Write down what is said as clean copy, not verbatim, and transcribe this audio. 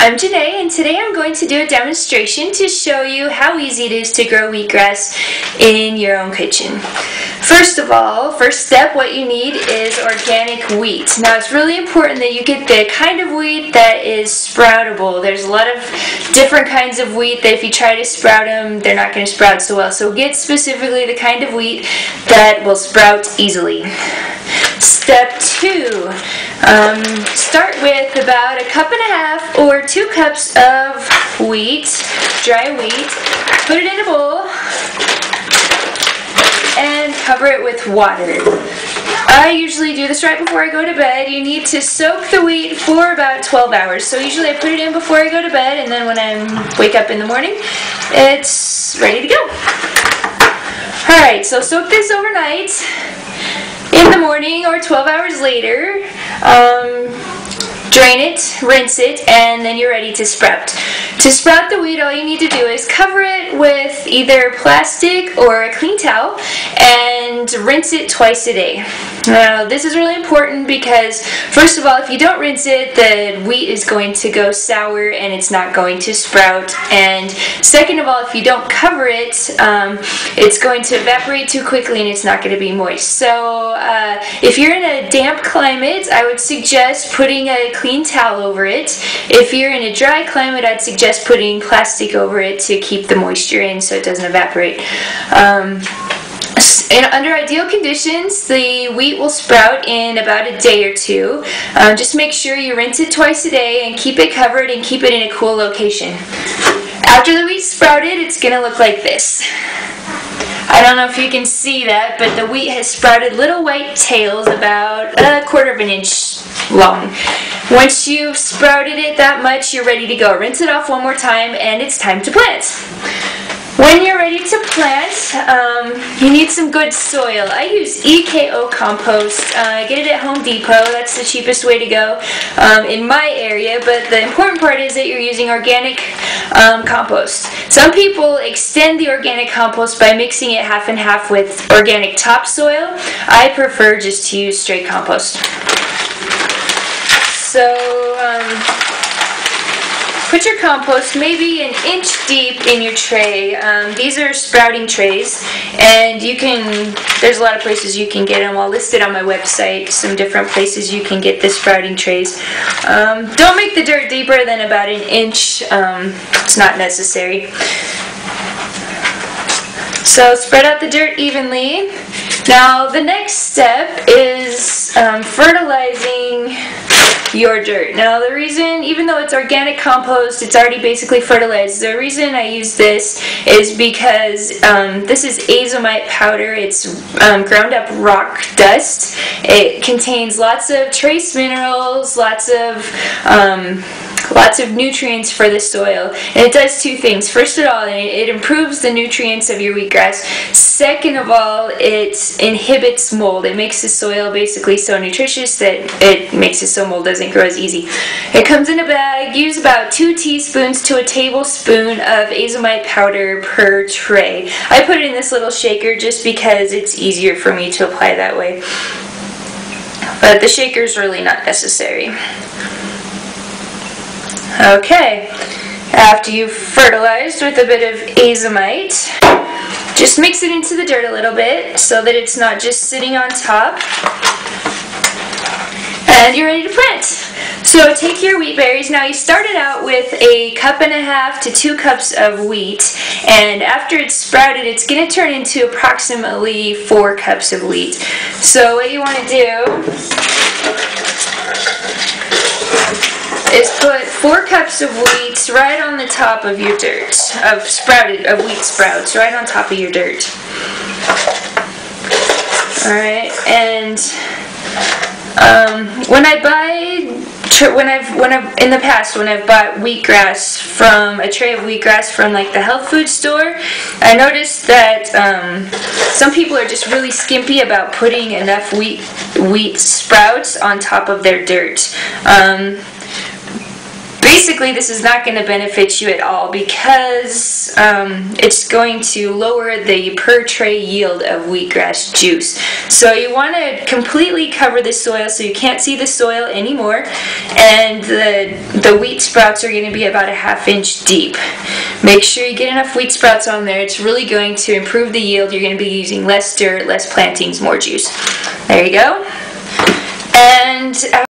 I'm Janae, and today I'm going to do a demonstration to show you how easy it is to grow wheatgrass in your own kitchen. First of all, first step, what you need is organic wheat. Now it's really important that you get the kind of wheat that is sproutable. There's a lot of different kinds of wheat that if you try to sprout them, they're not going to sprout so well. So get specifically the kind of wheat that will sprout easily. Step 2, start with about 1.5 cups or 2 cups of wheat, dry wheat. Put it in a bowl and cover it with water. I usually do this right before I go to bed. You need to soak the wheat for about 12 hours. So usually I put it in before I go to bed, and then when I wake up in the morning, it's ready to go. Alright, so soak this overnight. In the morning or 12 hours later, drain it, rinse it, and then you're ready to sprout. To sprout the wheat, all you need to do is cover it with either plastic or a clean towel and rinse it twice a day. Now, this is really important because, first of all, if you don't rinse it, the wheat is going to go sour and it's not going to sprout. And second of all, if you don't cover it, it's going to evaporate too quickly and it's not going to be moist. So if you're in a damp climate, I would suggest putting a clean towel over it. If you're in a dry climate, I'd suggest putting plastic over it to keep the moisture in so it doesn't evaporate. Under ideal conditions, the wheat will sprout in about a day or two. Just make sure you rinse it twice a day and keep it covered and keep it in a cool location. After the wheat's sprouted, it's going to look like this. I don't know if you can see that, but the wheat has sprouted little white tails about 1/4 inch long. Once you've sprouted it that much, you're ready to go. Rinse it off one more time, and it's time to plant. When you're ready to plant, you need some good soil. I use EKO compost. Get it at Home Depot. That's the cheapest way to go in my area, but the important part is that you're using organic compost. Some people extend the organic compost by mixing it half and half with organic topsoil. I prefer just to use straight compost. So, put your compost maybe 1 inch deep in your tray. These are sprouting trays, and there's a lot of places you can get them. I'll list it on my website, some different places you can get the sprouting trays. Don't make the dirt deeper than about 1 inch. It's not necessary. So spread out the dirt evenly. Now the next step is fertilizing your dirt. Now the reason, even though it's organic compost, it's already basically fertilized. The reason I use this is because this is azomite powder. It's ground up rock dust. It contains lots of trace minerals, lots of nutrients for the soil, and it does two things. First of all, it improves the nutrients of your wheatgrass. Second of all, it inhibits mold. It makes the soil basically so nutritious that it makes it so mold doesn't grow as easy. It comes in a bag. Use about 2 teaspoons to a tablespoon of azomite powder per tray. I put it in this little shaker just because it's easier for me to apply that way, but the shaker is really not necessary. Okay, after you've fertilized with a bit of azomite, just mix it into the dirt a little bit so that it's not just sitting on top, and you're ready to plant. So take your wheat berries. Now you started out with 1.5 cups to 2 cups of wheat, and after it's sprouted, it's going to turn into approximately 4 cups of wheat. So what you want to do is put 4 cups of wheat right on the top of your dirt, of wheat sprouts, right on top of your dirt. Alright, and in the past, when I've bought wheatgrass from a tray of wheatgrass from like the health food store, I noticed that some people are just really skimpy about putting enough wheat sprouts on top of their dirt. basically this is not going to benefit you at all because it's going to lower the per tray yield of wheatgrass juice. So you want to completely cover the soil so you can't see the soil anymore, and the wheat sprouts are going to be about a ½ inch deep. Make sure you get enough wheat sprouts on there. It's really going to improve the yield. You're going to be using less dirt, less plantings, more juice. There you go. And